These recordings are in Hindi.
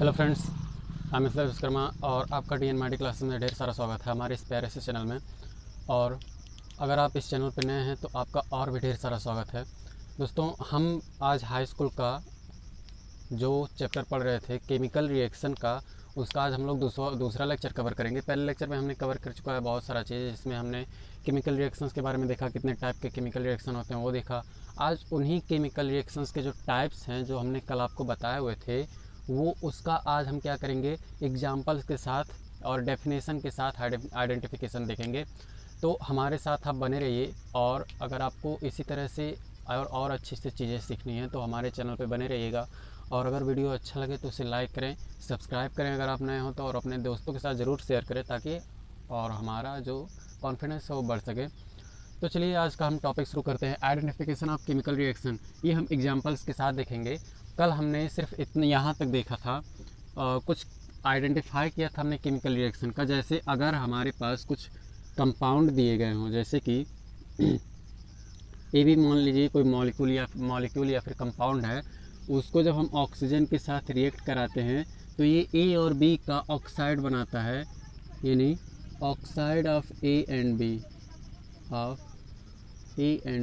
हेलो फ्रेंड्स, मैं मिस्टर विश्वकर्मा और आपका DNMIT क्लासेस में ढेर सारा स्वागत है हमारे इस प्यारे से चैनल में। और अगर आप इस चैनल पर नए हैं तो आपका और भी ढेर सारा स्वागत है। दोस्तों, हम आज हाई स्कूल का जो चैप्टर पढ़ रहे थे केमिकल रिएक्शन का, उसका आज हम लोग दूसरा लेक्चर कवर करेंगे। पहले लेक्चर में हमने कवर कर चुका है बहुत सारा चीज़, जिसमें हमने केमिकल रिएक्शंस के बारे में देखा, कितने टाइप के केमिकल रिएक्शन होते हैं वो देखा। आज उन्हीं केमिकल रिएक्शंस के जो टाइप्स हैं जो हमने कल आपको बताए हुए थे, वो उसका आज हम क्या करेंगे, एग्जाम्पल्स के साथ और डेफिनेशन के साथ आइडेंटिफिकेशन देखेंगे। तो हमारे साथ आप बने रहिए, और अगर आपको इसी तरह से और अच्छी से चीज़ें सीखनी है तो हमारे चैनल पे बने रहिएगा। और अगर वीडियो अच्छा लगे तो उसे लाइक करें, सब्सक्राइब करें अगर आप नए हो तो, और अपने दोस्तों के साथ ज़रूर शेयर करें ताकि और हमारा जो कॉन्फिडेंस है वो बढ़ सके। तो चलिए आज का हम टॉपिक शुरू करते हैं, आइडेंटिफिकेशन ऑफ केमिकल रिएक्शन। ये हम एग्जांपल्स के साथ देखेंगे। कल हमने सिर्फ इतने यहाँ तक देखा था, कुछ आइडेंटिफाई किया था हमने केमिकल रिएक्शन का। जैसे अगर हमारे पास कुछ कंपाउंड दिए गए हों, जैसे कि ये भी मान लीजिए कोई मॉलिक्यूल या फिर कंपाउंड है, उसको जब हम ऑक्सीजन के साथ रिएक्ट कराते हैं तो ये ए और बी का ऑक्साइड बनाता है, यानी oxide of A and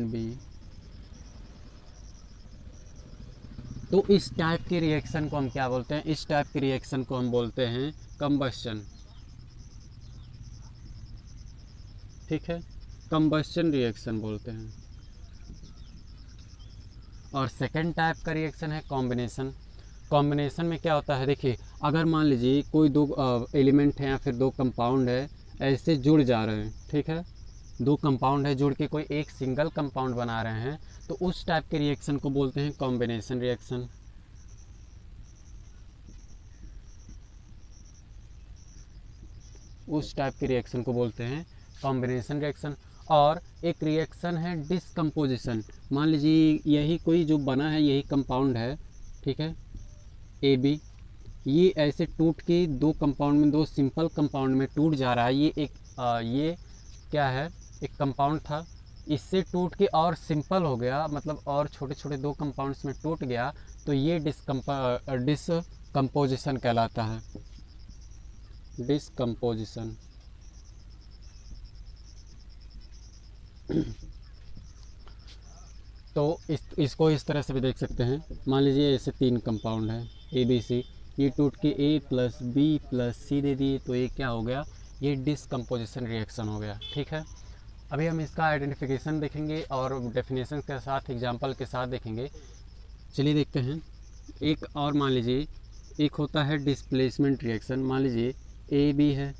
B. तो इस टाइप के रिएक्शन को हम क्या बोलते हैं? इस टाइप के रिएक्शन को हम बोलते हैं कंबस्शन। ठीक है, कंबस्शन रिएक्शन बोलते हैं। और सेकंड टाइप का रिएक्शन है कॉम्बिनेशन। कॉम्बिनेशन में क्या होता है, देखिए अगर मान लीजिए कोई दो एलिमेंट है या फिर दो कंपाउंड है, ऐसे जुड़ जा रहे हैं, ठीक है, दो कंपाउंड है जुड़ के कोई एक सिंगल कंपाउंड बना रहे हैं, तो उस टाइप के रिएक्शन को बोलते हैं कॉम्बिनेशन रिएक्शन। उस टाइप के रिएक्शन को बोलते हैं कॉम्बिनेशन रिएक्शन। और एक रिएक्शन है डिस्कम्पोजिशन। मान लीजिए यही कोई जो बना है, यही कंपाउंड है, ठीक है, ए बी, ये ऐसे टूट के दो कंपाउंड में, दो सिंपल कंपाउंड में टूट जा रहा है। ये क्या है, एक कंपाउंड था, इससे टूट के और सिंपल हो गया, मतलब और छोटे छोटे दो कंपाउंड्स में टूट गया, तो ये डिस्कम्पोजिशन कहलाता है। डिस्कम्पोजिशन। तो इसको इस तरह से भी देख सकते हैं। मान लीजिए ऐसे तीन कंपाउंड है ए बी सी, ये टूट के ए प्लस बी प्लस सी दे दिए, तो ये क्या हो गया, ये डिस्कम्पोजिशन रिएक्शन हो गया। ठीक है, अभी हम इसका आइडेंटिफिकेशन देखेंगे और डेफिनेशन के साथ एग्जांपल के साथ देखेंगे। चलिए देखते हैं। एक और मान लीजिए, एक होता है डिस्प्लेसमेंट रिएक्शन। मान लीजिए ए बी है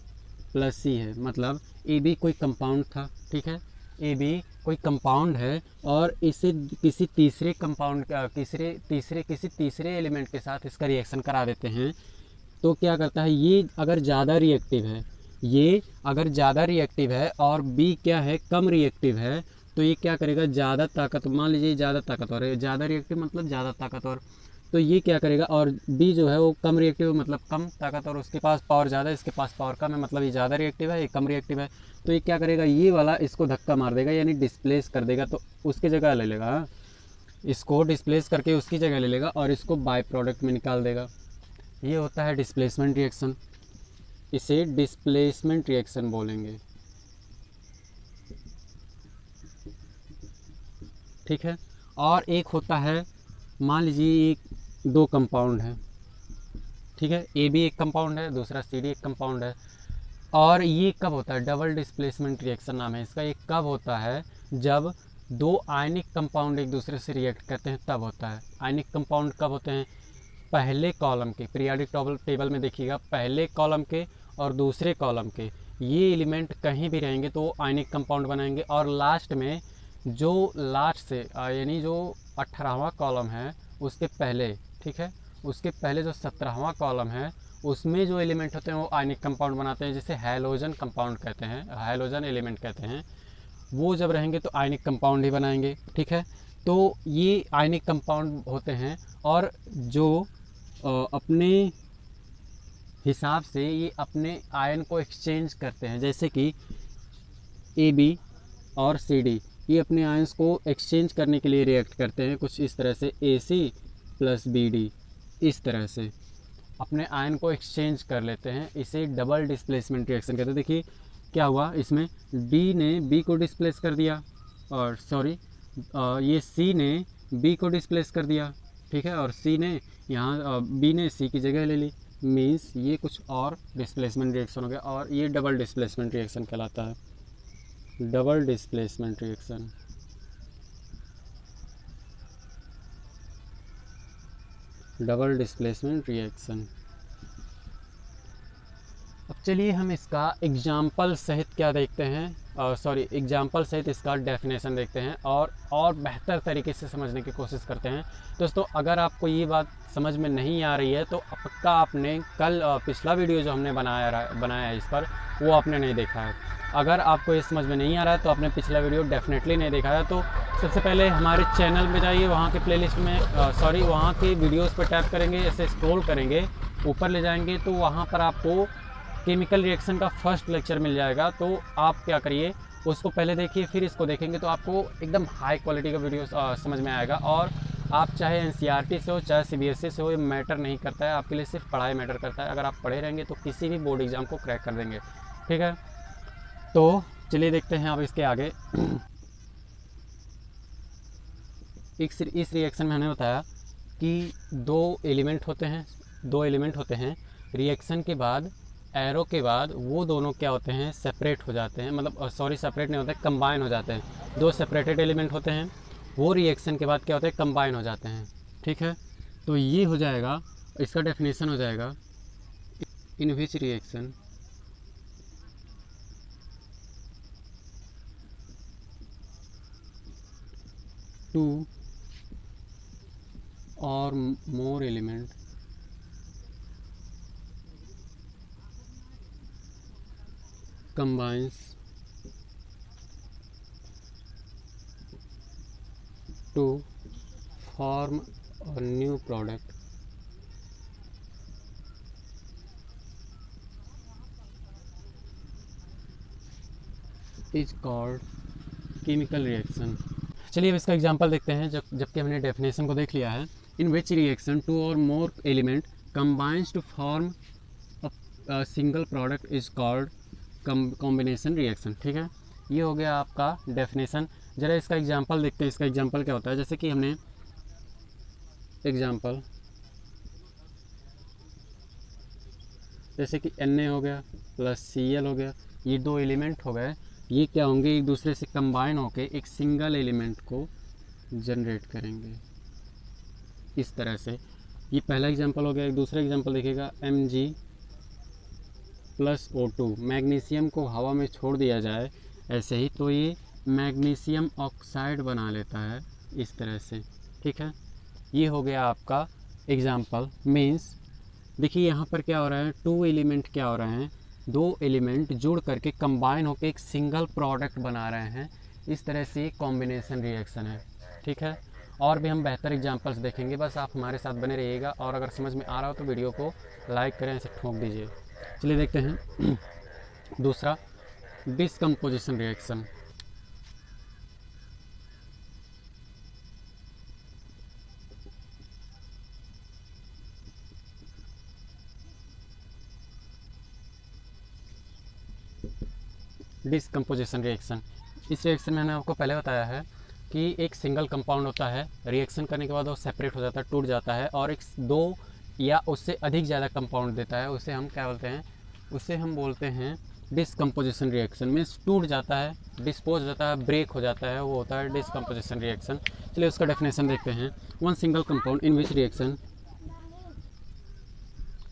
प्लस सी है, मतलब ए बी कोई कंपाउंड था, ठीक है, ए बी कोई कंपाउंड है और इसे किसी तीसरे कंपाउंड का किसी तीसरे एलिमेंट के साथ इसका रिएक्शन करा देते हैं, तो क्या करता है, ये अगर ज़्यादा रिएक्टिव है और बी क्या है, कम रिएक्टिव है, तो ये क्या करेगा, ज़्यादा ताकत, मान लीजिए ज़्यादा ताकतवर है, ज़्यादा रिएक्टिव मतलब ज़्यादा ताकतवर, तो ये क्या करेगा, और बी जो है वो कम रिएक्टिव मतलब कम ताकतवर, उसके पास पावर ज़्यादा है, इसके पास पावर कम है, मतलब ये ज़्यादा रिएक्टिव है, ये कम रिएक्टिव है, तो ये क्या करेगा, ये वाला इसको धक्का मार देगा, यानी डिस्प्लेस कर देगा, तो उसकी जगह ले लेगा, इसको डिस्प्लेस करके उसकी जगह ले लेगा और इसको बाय प्रोडक्ट में निकाल देगा। ये होता है डिस्प्लेसमेंट रिएक्शन, इसे डिस्प्लेसमेंट रिएक्शन बोलेंगे। ठीक है, और एक होता है, मान लीजिए एक दो कंपाउंड है, ठीक है, ए बी एक कंपाउंड है, दूसरा सी डी एक कंपाउंड है, और ये कब होता है, डबल डिस्प्लेसमेंट रिएक्शन नाम है इसका। ये कब होता है, जब दो आयनिक कंपाउंड एक दूसरे से रिएक्ट करते हैं तब होता है। आयनिक कंपाउंड कब होते हैं, पहले कॉलम के, पीरियोडिक टेबल में देखिएगा, पहले कॉलम के और दूसरे कॉलम के ये एलिमेंट कहीं भी रहेंगे तो आयनिक कंपाउंड बनाएंगे, और लास्ट में जो लास्ट से यानी जो 18वां कॉलम है उसके पहले, ठीक है, उसके पहले जो 17वां कॉलम है उसमें जो एलिमेंट होते हैं वो आयनिक कंपाउंड बनाते हैं, जिसे हैलोजन कंपाउंड कहते हैं, हैलोजन एलिमेंट कहते हैं। वो जब रहेंगे तो आयनिक कंपाउंड ही बनाएंगे। ठीक है, तो ये आयनिक कंपाउंड होते हैं, और जो अपने हिसाब से ये अपने आयन को एक्सचेंज करते हैं, जैसे कि ए बी और सी डी, ये अपने आयंस को एक्सचेंज करने के लिए रिएक्ट करते हैं कुछ इस तरह से, ए सी प्लस बी डी, इस तरह से। अपने आयन को एक्सचेंज कर लेते हैं, इसे डबल डिस्प्लेसमेंट रिएक्शन कहते हैं। देखिए क्या हुआ, इसमें डी ने बी को डिस्प्लेस कर दिया, और सॉरी ये सी ने बी को डिस्प्लेस कर दिया, ठीक है, और सी ने यहाँ बी ने सी की जगह ले ली, मीन्स ये कुछ और डिस्प्लेसमेंट रिएक्शन हो गया, और ये डबल डिस्प्लेसमेंट रिएक्शन कहलाता है, double displacement reaction. Double displacement reaction. अब चलिए हम इसका एग्जाम्पल सहित क्या देखते हैं, एग्जाम्पल सहित इसका डेफिनेशन देखते हैं और बेहतर तरीके से समझने की कोशिश करते हैं। दोस्तों अगर आपको ये बात समझ में नहीं आ रही है तो पक्का आपने कल पिछला वीडियो जो हमने बनाया है इस पर, वो आपने नहीं देखा है। अगर आपको ये समझ में नहीं आ रहा है तो आपने पिछला वीडियो डेफिनेटली नहीं देखा है, तो सबसे पहले हमारे चैनल में जाइए, वहाँ के प्लेलिस्ट में वहाँ के वीडियोज़ पर टैप करेंगे, ऐसे स्क्रॉल करेंगे, ऊपर ले जाएंगे तो वहाँ पर आपको केमिकल रिएक्शन का फर्स्ट लेक्चर मिल जाएगा। तो आप क्या करिए, उसको पहले देखिए, फिर इसको देखेंगे तो आपको एकदम हाई क्वालिटी का वीडियो समझ में आएगा। और आप चाहे एनसीईआरटी से हो चाहे सीबीएसई से हो, ये मैटर नहीं करता है, आपके लिए सिर्फ पढ़ाई मैटर करता है। अगर आप पढ़े रहेंगे तो किसी भी बोर्ड एग्जाम को क्रैक कर देंगे, ठीक है। तो चलिए देखते हैं अब इसके आगे। इस रिएक्शन में हमने बताया कि दो एलिमेंट होते हैं, रिएक्शन के बाद एरो के बाद वो दोनों क्या होते हैं, सेपरेट हो जाते हैं, मतलब सेपरेट नहीं होते, कंबाइन हो जाते हैं। दो सेपरेटेड एलिमेंट होते हैं, वो रिएक्शन के बाद क्या होते हैं, कंबाइन हो जाते हैं, ठीक है। तो ये हो जाएगा, इसका डेफिनेशन हो जाएगा, इन which reaction to or more element combines to form a new product is called chemical reaction। चलिए अब इसका एग्जांपल देखते हैं। जबकि हमने डेफिनेशन को देख लिया है, इन which reaction to or more element combines to form a single product is called combination reaction, ठीक है। ये हो गया आपका डेफिनेशन। ज़रा इसका एग्जांपल देखते हैं। इसका एग्जांपल क्या होता है, जैसे कि हमने एग्जांपल जैसे कि Na हो गया प्लस Cl हो गया, ये दो एलिमेंट हो गए, ये क्या होंगे, एक दूसरे से कंबाइन होके एक सिंगल एलिमेंट को जनरेट करेंगे इस तरह से। ये पहला एग्जांपल हो गया। एक दूसरा एग्जांपल देखिएगा, Mg प्लस O2, मैग्नीशियम को हवा में छोड़ दिया जाए ऐसे ही तो ये मैग्नीशियम ऑक्साइड बना लेता है इस तरह से, ठीक है। ये हो गया आपका एग्जांपल। मीन्स देखिए यहाँ पर क्या हो रहा है, टू एलिमेंट क्या हो रहे हैं, दो एलिमेंट जुड़ करके कंबाइन होकर एक सिंगल प्रोडक्ट बना रहे हैं, इस तरह से कॉम्बिनेशन रिएक्शन है, ठीक है। और भी हम बेहतर एग्जांपल्स देखेंगे, बस आप हमारे साथ बने रहिएगा। और अगर समझ में आ रहा हो तो वीडियो को लाइक करें, ऐसे ठोक दीजिए। चलिए देखते हैं दूसरा, डिस्कम्पोजिशन रिएक्शन। डिस्कम्पोजिशन रिएक्शन, इस रिएक्शन में मैंने आपको पहले बताया है कि एक सिंगल कंपाउंड होता है, रिएक्शन करने के बाद वो सेपरेट हो जाता है, टूट जाता है, और एक दो या उससे अधिक ज़्यादा कंपाउंड देता है, उसे हम क्या बोलते हैं, उसे हम बोलते हैं डिस्कम्पोजिशन रिएक्शन। मीन्स टूट जाता है, डिस्पोज हो जाता है, ब्रेक हो जाता है, वो होता है डिस्कम्पोजिशन रिएक्शन। चलिए उसका डेफिनेशन देखते हैं। One single compound in which reaction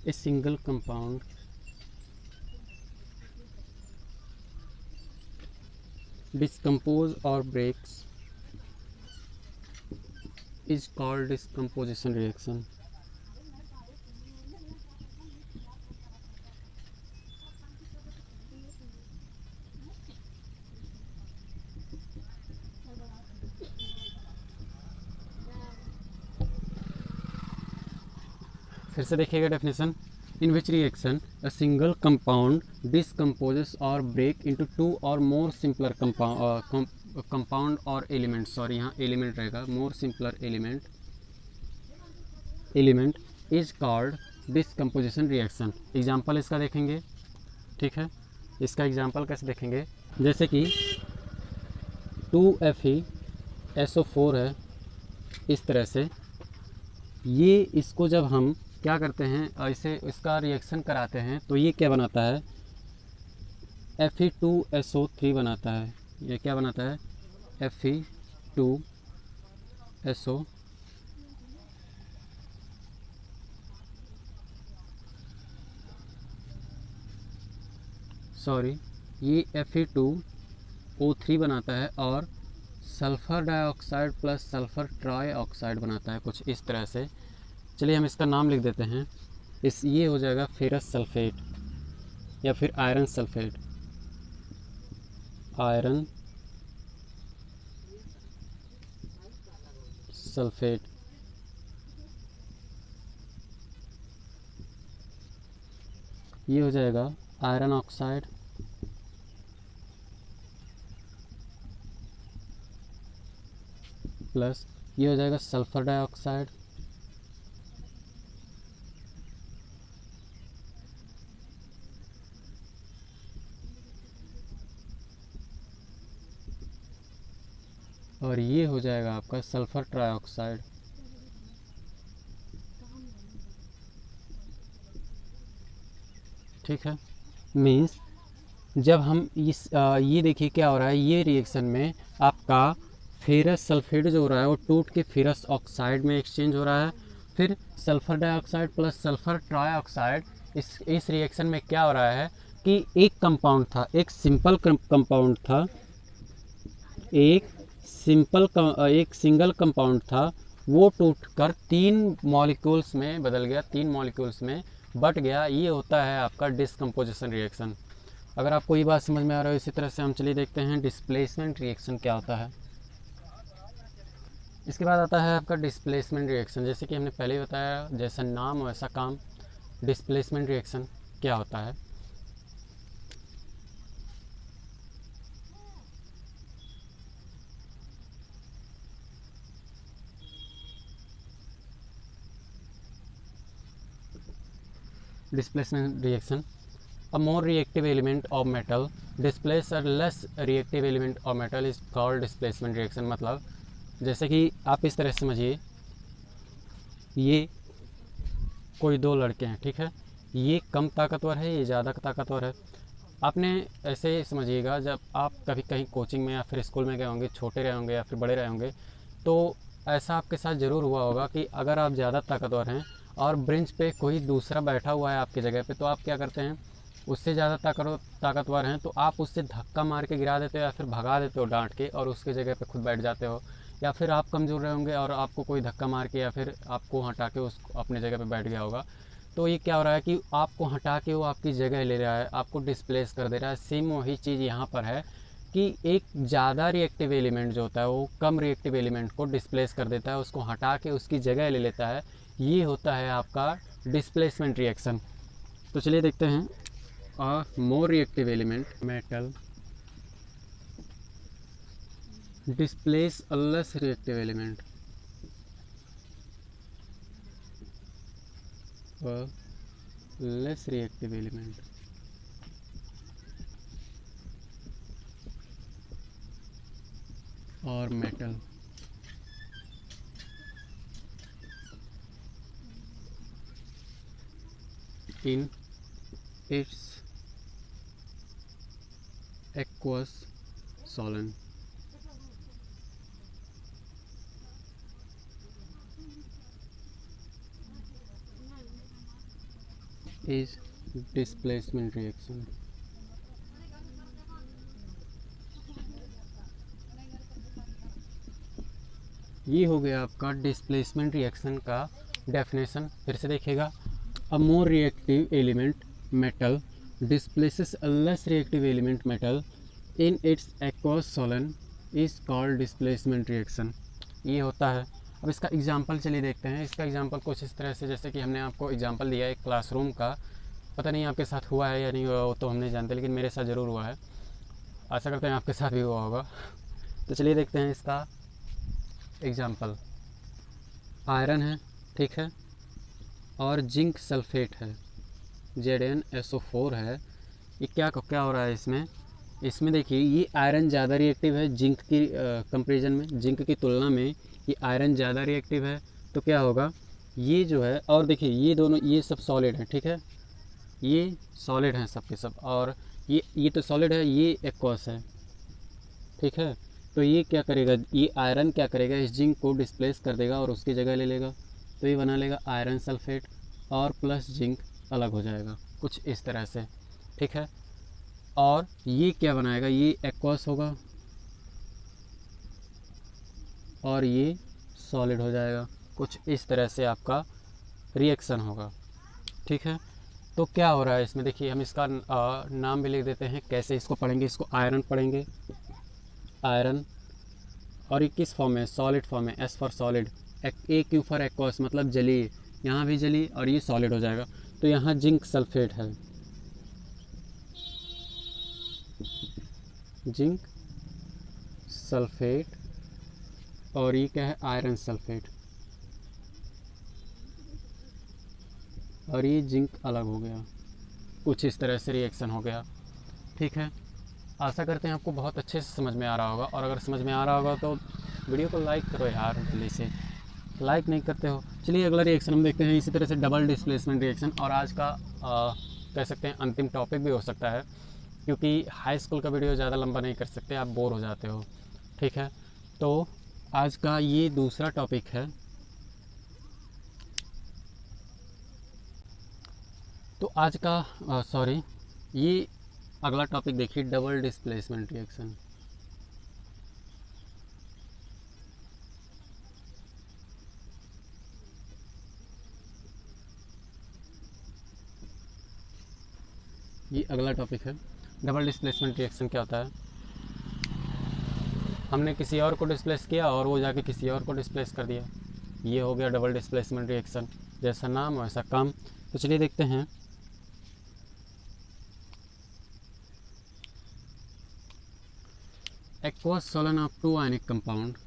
a single compound decompose or breaks is called decomposition reaction। फिर से देखिएगा definition, in which reaction a single compound decomposes or break into two or more simpler compound or element, sorry यहाँ एलिमेंट रहेगा, more simpler element is called decomposition reaction. Example इसका देखेंगे, ठीक है। इसका एग्जाम्पल कैसे देखेंगे, जैसे कि 2FeSO4 है, इस तरह से ये इसको जब हम क्या करते हैं, ऐसे इसका रिएक्शन कराते हैं तो ये क्या बनाता है, Fe2SO3 बनाता है। ये क्या बनाता है, Fe2SO ये Fe2O3 बनाता है और sulphur dioxide plus sulphur trioxide बनाता है, कुछ इस तरह से। चलिए हम इसका नाम लिख देते हैं, ये हो जाएगा फेरस सल्फेट या फिर आयरन सल्फेट। Iron sulphate. ये हो जाएगा आयरन ऑक्साइड प्लस ये हो जाएगा सल्फ़र डाइऑक्साइड और ये हो जाएगा आपका सल्फ़र ट्राइऑक्साइड। ठीक है, मीन्स जब हम ये देखिए क्या हो रहा है, ये रिएक्शन में आपका फेरस सल्फेट जो हो रहा है वो टूट के फेरस ऑक्साइड में एक्सचेंज हो रहा है। फिर sulphur dioxide plus sulphur trioxide, इस रिएक्शन में क्या हो रहा है कि एक कंपाउंड था, एक सिंपल कंपाउंड था, एक सिंगल कंपाउंड था, वो टूटकर 3 मॉलिक्यूल्स में बदल गया, 3 मॉलिक्यूल्स में बट गया। ये होता है आपका डिस्कम्पोजिशन रिएक्शन। अगर आपको ये बात समझ में आ रहा है, इसी तरह से हम चलिए देखते हैं डिस्प्लेसमेंट रिएक्शन क्या होता है। इसके बाद आता है आपका डिस्प्लेसमेंट रिएक्शन। जैसे कि हमने पहले ही बताया, जैसा नाम वैसा काम। डिस्प्लेसमेंट रिएक्शन क्या होता है, displacement reaction, a more reactive element of metal displace a less reactive element of metal is called displacement reaction। मतलब जैसे कि आप इस तरह से समझिए, ये कोई 2 लड़के हैं, ठीक है, ये कम ताकतवर है, ये ज़्यादा ताकतवर है। आपने ऐसे समझिएगा, जब आप कभी कहीं कोचिंग में या फिर स्कूल में गए होंगे, छोटे रहे होंगे या फिर बड़े रहे होंगे, तो ऐसा आपके साथ ज़रूर हुआ होगा कि अगर आप ज़्यादा ताकतवर हैं और बेंच पे कोई दूसरा बैठा हुआ है आपकी जगह पे, तो आप क्या करते हैं, उससे ज़्यादा ताकतवर हैं तो आप उससे धक्का मार के गिरा देते हो या फिर भगा देते हो डांट के, और उसकी जगह पे खुद बैठ जाते हो। या फिर आप कमज़ोर रहे होंगे और आपको कोई धक्का मार के या फिर आपको हटा के उस अपने जगह पे बैठ गया होगा, तो ये क्या हो रहा है कि आपको हटा के वो आपकी जगह ले रहा है, आपको डिस्प्लेस कर दे रहा है। सेम वही चीज़ यहाँ पर है कि एक ज़्यादा रिएक्टिव एलिमेंट जो होता है वो कम रिएक्टिव एलिमेंट को डिस्प्लेस कर देता है, उसको हटा के उसकी जगह ले लेता है। ये होता है आपका डिस्प्लेसमेंट रिएक्शन। तो चलिए देखते हैं, मोर reactive element metal displace a less reactive element, less reactive element. और metal in its aqueous solvent is displacement reaction। ये हो गया आपका डिस्प्लेसमेंट रिएक्शन का डेफिनेशन। फिर से देखिएगा, a more reactive element metal displaces a less reactive element metal in its aqueous solvent is called displacement reaction। ये होता है। अब इसका एग्जांपल चलिए देखते हैं। इसका एग्जांपल कुछ इस तरह से, जैसे कि हमने आपको एग्जांपल दिया एक क्लासरूम का, पता नहीं आपके साथ हुआ है या नहीं हुआ, वो तो हम नहीं जानते, लेकिन मेरे साथ ज़रूर हुआ है। आशा करते हैं आपके साथ भी हुआ होगा। तो चलिए देखते हैं इसका एग्जांपल। आयरन है, ठीक है, और जिंक सल्फेट है, ZnSO4 है। ये क्या क्या हो रहा है इसमें? इसमें देखिए ये आयरन ज़्यादा रिएक्टिव है जिंक की कंपेरिजन में, जिंक की तुलना में ये आयरन ज़्यादा रिएक्टिव है। तो क्या होगा, ये जो है, और देखिए ये दोनों, ये सब सॉलिड हैं, ठीक है, ये सॉलिड हैं सब के सब, और ये तो सॉलिड है, ये एक्वस है, ठीक है। तो ये क्या करेगा, ये आयरन क्या करेगा, इस जिंक को डिस्प्लेस कर देगा और उसकी जगह ले लेगा। तो ये बना लेगा आयरन सल्फेट और प्लस जिंक अलग हो जाएगा कुछ इस तरह से, ठीक है। और ये क्या बनाएगा, ये एक्वस होगा और ये सॉलिड हो जाएगा, कुछ इस तरह से आपका रिएक्शन होगा, ठीक है। तो क्या हो रहा है इसमें, देखिए हम इसका नाम भी लिख देते हैं। कैसे इसको पढ़ेंगे, इसको आयरन पढ़ेंगे, आयरन। और ये किस फॉर्म में, सॉलिड फॉर्म में, S for solid, A Q for aqueous मतलब जलीय, यहाँ भी जलीय और ये सॉलिड हो जाएगा। तो यहाँ जिंक सल्फेट है, जिंक सल्फेट, और ये क्या है, आयरन सल्फेट, और ये जिंक अलग हो गया, कुछ इस तरह से रिएक्शन हो गया, ठीक है। आशा करते हैं आपको बहुत अच्छे से समझ में आ रहा होगा, और अगर समझ में आ रहा होगा तो वीडियो को लाइक करो यार, जल्दी से लाइक नहीं करते हो। चलिए अगला रिएक्शन हम देखते हैं, इसी तरह से डबल डिस्प्लेसमेंट रिएक्शन, और आज का कह सकते हैं अंतिम टॉपिक भी हो सकता है, क्योंकि हाई स्कूल का वीडियो ज़्यादा लंबा नहीं कर सकते, आप बोर हो जाते हो, ठीक है। तो आज का ये दूसरा टॉपिक है। तो आज का सॉरी, ये अगला टॉपिक देखिए, डबल डिस्प्लेसमेंट रिएक्शन। ये अगला टॉपिक है, डबल डिस्प्लेसमेंट रिएक्शन क्या होता है। हमने किसी और को डिस्प्लेस किया और वो जाके किसी और को डिस्प्लेस कर दिया, ये हो गया डबल डिस्प्लेसमेंट रिएक्शन। जैसा नाम वैसा काम। तो चलिए देखते हैं। Aqueous solution of two ionic compound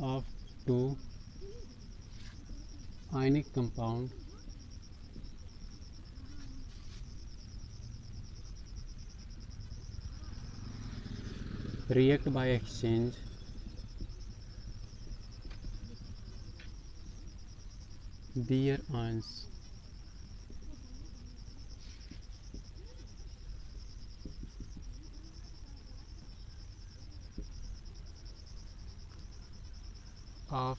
of two ionic compound react by exchange their ions of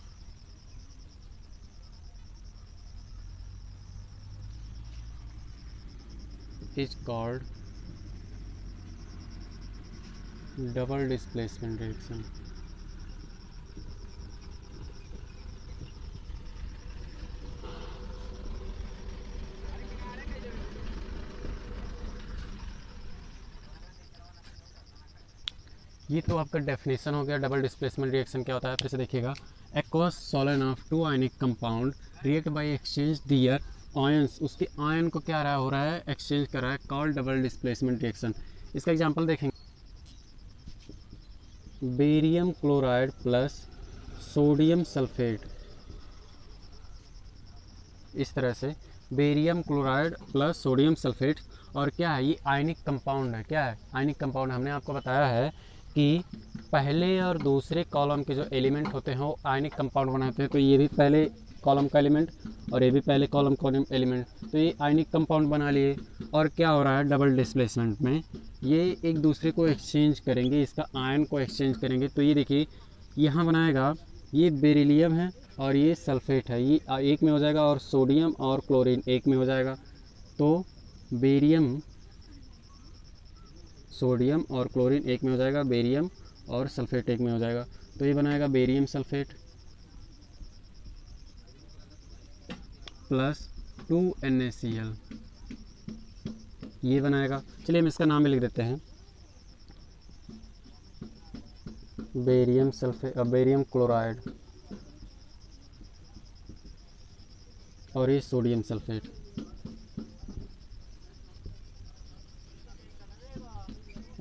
is called double displacement reaction. ये तो आपका डेफिनेशन हो गया डबल डिस्प्लेसमेंट रिएक्शन क्या होता है। फिर से देखिएगा, aqueous solution of two ionic compound react by exchange their ions, उसके आयन को क्या रहा हो रहा है, एक्सचेंज कर रहा है, कॉल्ड डबल डिस्प्लेसमेंट रिएक्शन। इसका एग्जांपल देखेंगे, barium chloride plus sodium sulphate, इस तरह से barium chloride plus sodium sulphate. और क्या है, ये आयनिक कंपाउंड है। क्या है, आयनिक कंपाउंड। हमने आपको बताया है कि पहले और दूसरे कॉलम के जो एलिमेंट होते हैं वो आयनिक कंपाउंड बनाते हैं। तो ये भी पहले कॉलम का एलिमेंट और ये भी पहले कॉलम का एलिमेंट, तो ये आयनिक कंपाउंड बना लिए। और क्या हो रहा है, डबल डिस्प्लेसमेंट में ये एक दूसरे को एक्सचेंज करेंगे, इसका आयन को एक्सचेंज करेंगे। तो ये देखिए यहाँ बनाएगा, ये बेरिलियम है और ये सल्फेट है, ये एक में हो जाएगा, और सोडियम और क्लोरीन एक में हो जाएगा। तो बेरियम, सोडियम और क्लोरीन एक में हो जाएगा, बेरियम और सल्फेट एक में हो जाएगा। तो ये बनाएगा बेरियम सल्फेट प्लस 2NaCl, ये बनाएगा। चलिए हम इसका नाम भी लिख देते हैं, बेरियम सल्फेट, बेरियम क्लोराइड, और ये सोडियम सल्फेट।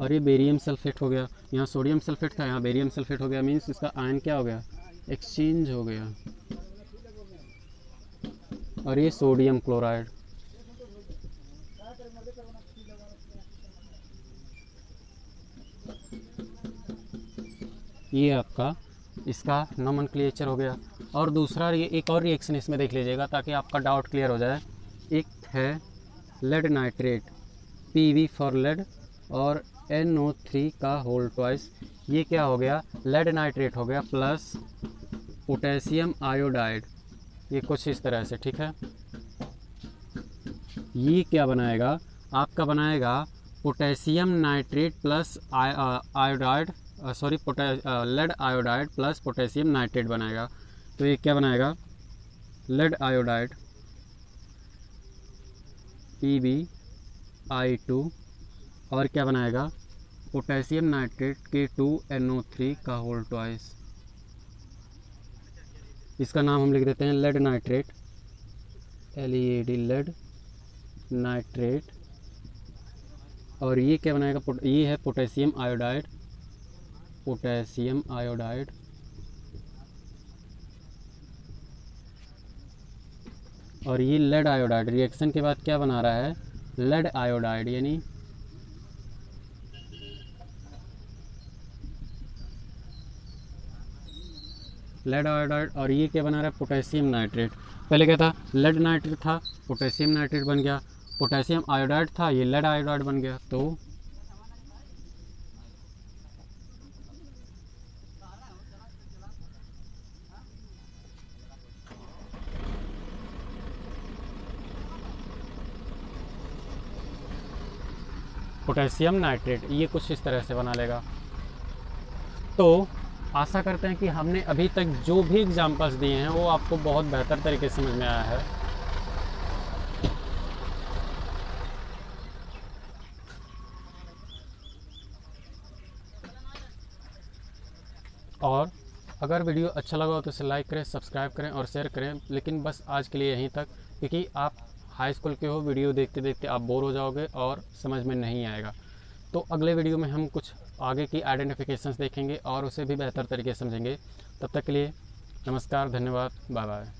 और ये बेरियम सल्फेट हो गया, यहाँ सोडियम सल्फेट था, यहाँ बेरियम सल्फेट हो गया, मीन्स इसका आयन क्या हो गया, एक्सचेंज हो गया। और ये सोडियम क्लोराइड, ये आपका इसका नोमेनक्लेचर हो गया। और दूसरा ये एक और रिएक्शन इसमें देख लीजिएगा ताकि आपका डाउट क्लियर हो जाए। एक है lead nitrate, Pv for lead, और NO3 का होल ट्वाइस, ये क्या हो गया, लेड नाइट्रेट हो गया प्लस पोटेशियम आयोडाइड, ये कुछ इस तरह से, ठीक है। ये क्या बनाएगा, आपका बनाएगा potassium nitrate plus iodide, sorry lead iodide plus potassium nitrate बनाएगा। तो ये क्या बनाएगा, लेड आयोडाइड PbI2, और क्या बनाएगा, पोटेशियम नाइट्रेट K2NO3 का होल ट्वाइस। इसका नाम हम लिख देते हैं lead nitrate, LEAD, lead nitrate. और ये क्या बनाएगा, ये है पोटेशियम आयोडाइड, पोटेशियम आयोडाइड, और ये लेड आयोडाइड रिएक्शन के बाद क्या बना रहा है, लेड आयोडाइड, यानी लेड आयोडाइड। और ये क्या बना रहा है, पोटेशियम नाइट्रेट। पहले क्या था, लेड नाइट्रेट था, पोटेशियम नाइट्रेट बन गया, पोटेशियम आयोडाइड था, ये लेड आयोडाइड बन गया। तो पोटेशियम नाइट्रेट ये कुछ इस तरह से बना लेगा। तो आशा करते हैं कि हमने अभी तक जो भी एग्जांपल्स दिए हैं वो आपको बहुत बेहतर तरीके से समझ में आया है। और अगर वीडियो अच्छा लगा हो तो इसे लाइक करें, सब्सक्राइब करें और शेयर करें। लेकिन बस आज के लिए यहीं तक, क्योंकि आप हाई स्कूल के हो, वीडियो देखते देखते आप बोर हो जाओगे और समझ में नहीं आएगा। तो अगले वीडियो में हम कुछ आगे की आइडेंटिफिकेशंस देखेंगे और उसे भी बेहतर तरीके से समझेंगे। तब तक के लिए नमस्कार, धन्यवाद, बाय बाय।